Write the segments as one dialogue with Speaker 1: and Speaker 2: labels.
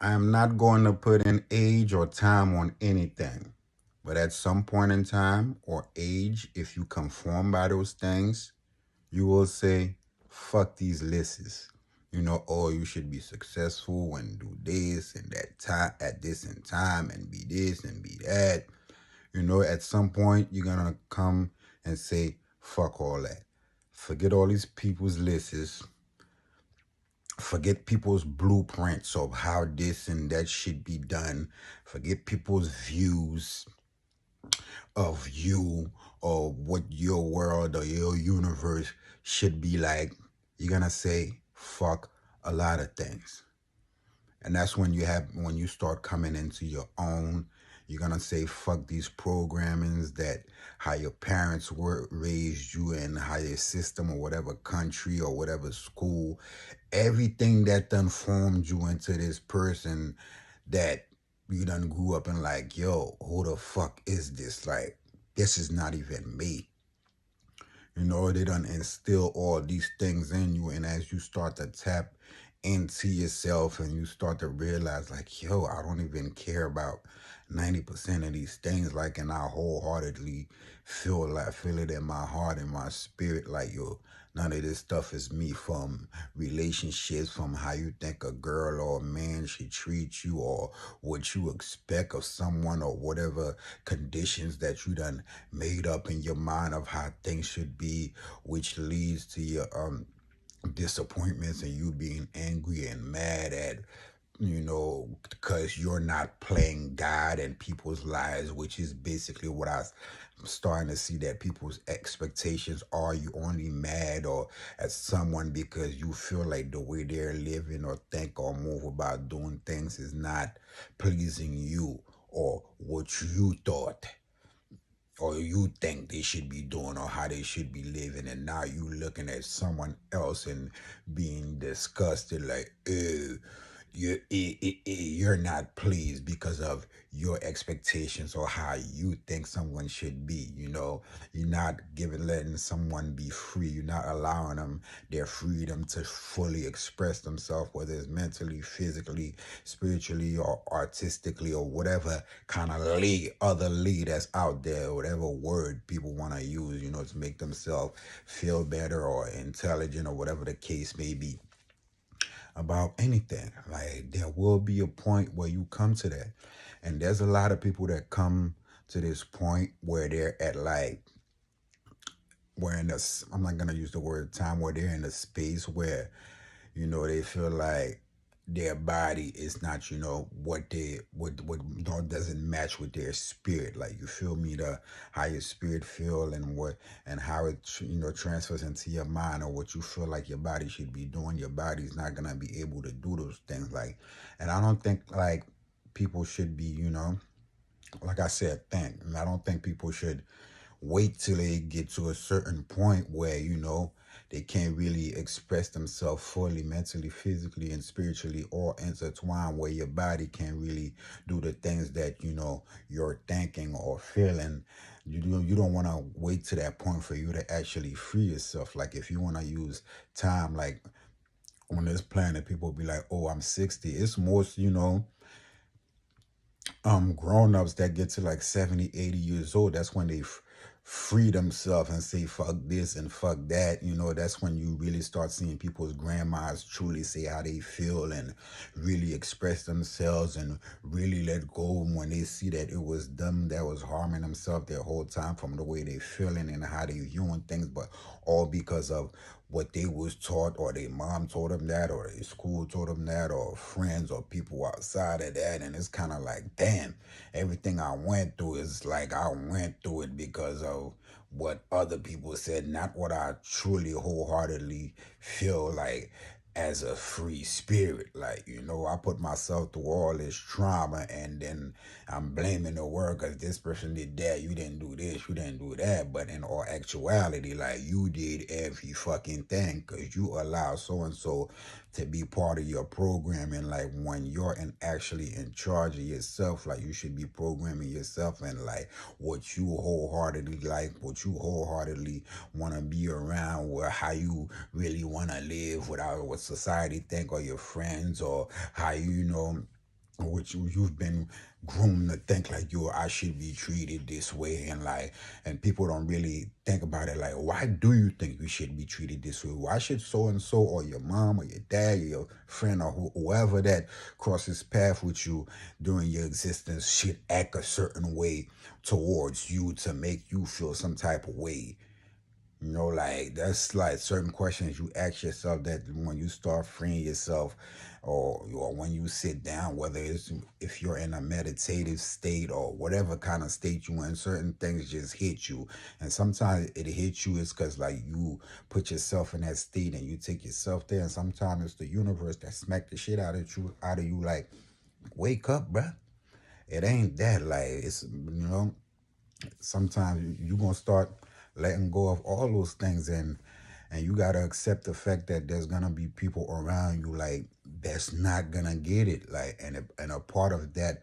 Speaker 1: I'm not going to put an age or time on anything. But at some point in time or age, if you conform by those things, you will say, fuck these lists. Oh, you should be successful and do this and that time at this and time and be this and be that. At some point you're gonna come and say, fuck all that. Forget all these people's lists. Forget people's blueprints of how this and that should be done. Forget people's views of you or what your world or your universe should be like. You're gonna say fuck a lot of things. And that's when you start coming into your own. You're gonna say fuck these programmings that how your parents were raised you and how your system or whatever country or whatever school, everything that done formed you into this person that you done grew up in. Like, yo, who the fuck is this? Like, this is not even me. They done instill all these things in you, and as you start to tap into yourself and you start to realize, like, yo, I don't even care about 90% of these things, like, and I wholeheartedly feel it in my heart and my spirit, like, yo, none of this stuff is me. From relationships, from how you think a girl or a man should treat you, or what you expect of someone, or whatever conditions that you done made up in your mind of how things should be, which leads to your disappointments and you being angry and mad at, because you're not playing God in people's lives, which is basically what I'm starting to see, that people's expectations are you only mad or at someone because you feel like the way they're living or think or move about doing things is not pleasing you or what you thought or you think they should be doing or how they should be living, and now you looking at someone else and being disgusted, like, ew, you're not pleased because of your expectations or how you think someone should be. You're not letting someone be free. You're not allowing them their freedom to fully express themselves, whether it's mentally, physically, spiritually, or artistically, or whatever kind of other lead that's out there, whatever word people want to use, to make themselves feel better or intelligent or whatever the case may be about anything. Like, there will be a point where you come to that. And there's a lot of people that come to this point where they're at, like, where in this, I'm not gonna use the word time, where they're in a space where, they feel like their body is not, what doesn't match with their spirit. Like, you feel me, the how your spirit feel and how it transfers into your mind, or what you feel like your body should be doing. Your body's not gonna be able to do those things. Like, and I don't think, like, people should be, like I said, I don't think people should wait till they get to a certain point where, they can't really express themselves fully, mentally, physically, and spiritually all intertwined, where your body can't really do the things that, you're thinking or feeling. You don't want to wait to that point for you to actually free yourself. Like, if you want to use time, like, on this planet, people be like, oh, I'm 60. It's most, grown-ups that get to like 70, 80 years old. That's when they free themselves and say fuck this and fuck that. That's when you really start seeing people's grandmas truly say how they feel and really express themselves and really let go when they see that it was them that was harming themselves their whole time, from the way they feeling and how they viewing things, but all because of what they was taught, or their mom told them that, or their school told them that, or friends or people outside of that. And it's kind of like, damn, everything I went through is like I went through it because of what other people said, not what I truly wholeheartedly feel like as a free spirit. Like, I put myself through all this trauma, and then I'm blaming the world because this person did that, you didn't do this, you didn't do that. But in all actuality, like, you did every fucking thing because you allow so and so to be part of your programming. Like, when you're actually in charge of yourself, like, you should be programming yourself, and like what you wholeheartedly like, what you wholeheartedly want to be around, where how you really want to live without what society think, or your friends, or how which you've been groomed to think like you I should be treated this way, and like, and people don't really think about it like, why do you think you should be treated this way? Why should so and so, or your mom or your dad or your friend or whoever that crosses path with you during your existence should act a certain way towards you to make you feel some type of way? You know, like that's like certain questions you ask yourself that when you start freeing yourself, or when you sit down, whether it's if you're in a meditative state or whatever kind of state you in, certain things just hit you. And sometimes it hits you is because like you put yourself in that state and you take yourself there. And sometimes it's the universe that smack the shit out of you like, wake up, bruh. It ain't that like it's sometimes you gonna start letting go of all those things, and you gotta accept the fact that there's gonna be people around you like that's not gonna get it, like, and a part of that,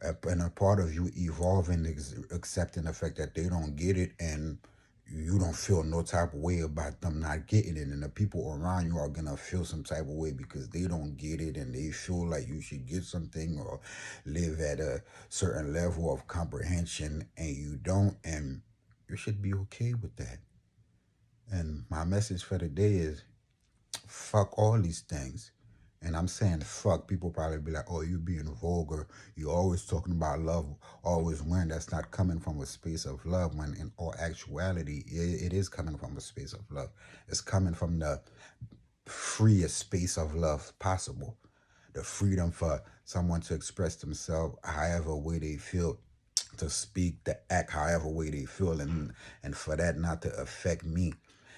Speaker 1: and a part of you evolving is accepting the fact that they don't get it, and you don't feel no type of way about them not getting it, and the people around you are gonna feel some type of way because they don't get it, and they feel like you should get something or live at a certain level of comprehension, and you don't, and you should be okay with that. And my message for the day is fuck all these things. And I'm saying fuck. People probably be like, oh, you being vulgar. You always talking about love, always when. That's not coming from a space of love, when in all actuality, it is coming from a space of love. It's coming from the freest space of love possible. The freedom for someone to express themselves however way they feel, to speak, to act however way they feel, and for that not to affect me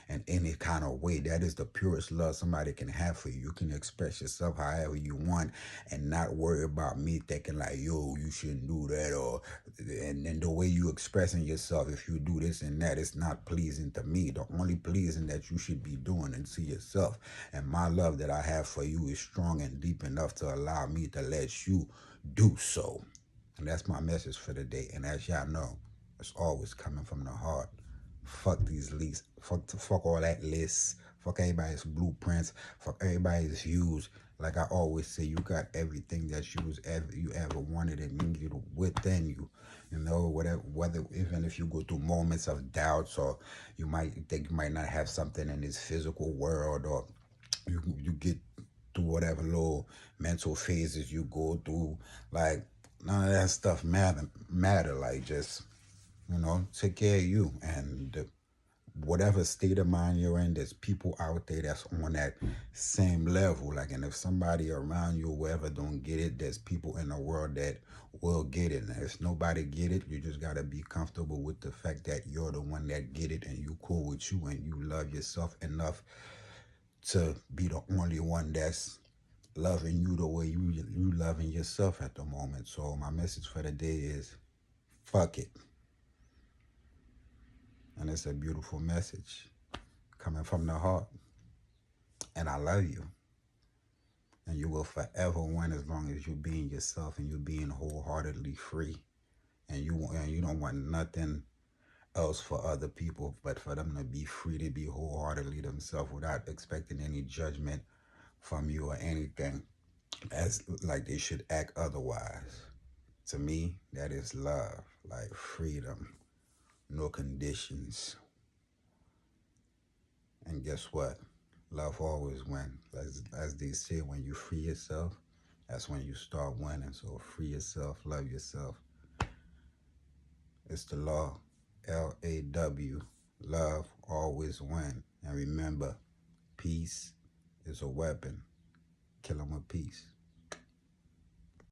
Speaker 1: in any kind of way. That is the purest love somebody can have for you. You can express yourself however you want and not worry about me thinking like, yo, you shouldn't do that, or and the way you expressing yourself, if you do this and that, it's not pleasing to me. The only pleasing that you should be doing and see yourself. And my love that I have for you is strong and deep enough to allow me to let you do so. And that's my message for the day. And as y'all know, it's always coming from the heart. Fuck these leaks. Fuck all that lists. Fuck everybody's blueprints. Fuck everybody's views. Like I always say, you got everything that you ever wanted and needed within you. You know, whether even if you go through moments of doubts, or you might think you might not have something in this physical world, or you get through whatever little mental phases you go through, like none of that stuff matter. Like just take care of you, and whatever state of mind you're in, there's people out there that's on that same level. Like, and if somebody around you, whoever don't get it, there's people in the world that will get it. And if nobody get it, you just gotta be comfortable with the fact that you're the one that get it, and you cool with you, and you love yourself enough to be the only one that's loving you the way you loving yourself at the moment. So my message for the day is fuck it. And it's a beautiful message coming from the heart. And I love you. And you will forever win as long as you being yourself and you being wholeheartedly free. And you don't want nothing else for other people but for them to be free to be wholeheartedly themselves without expecting any judgment from you or anything, as like they should act otherwise. To me, that is love, like freedom, no conditions. And guess what? Love always wins. As they say, when you free yourself, that's when you start winning. So free yourself, love yourself. It's the law. LAW. Love always wins. And remember, peace is a weapon. Kill 'em with peace.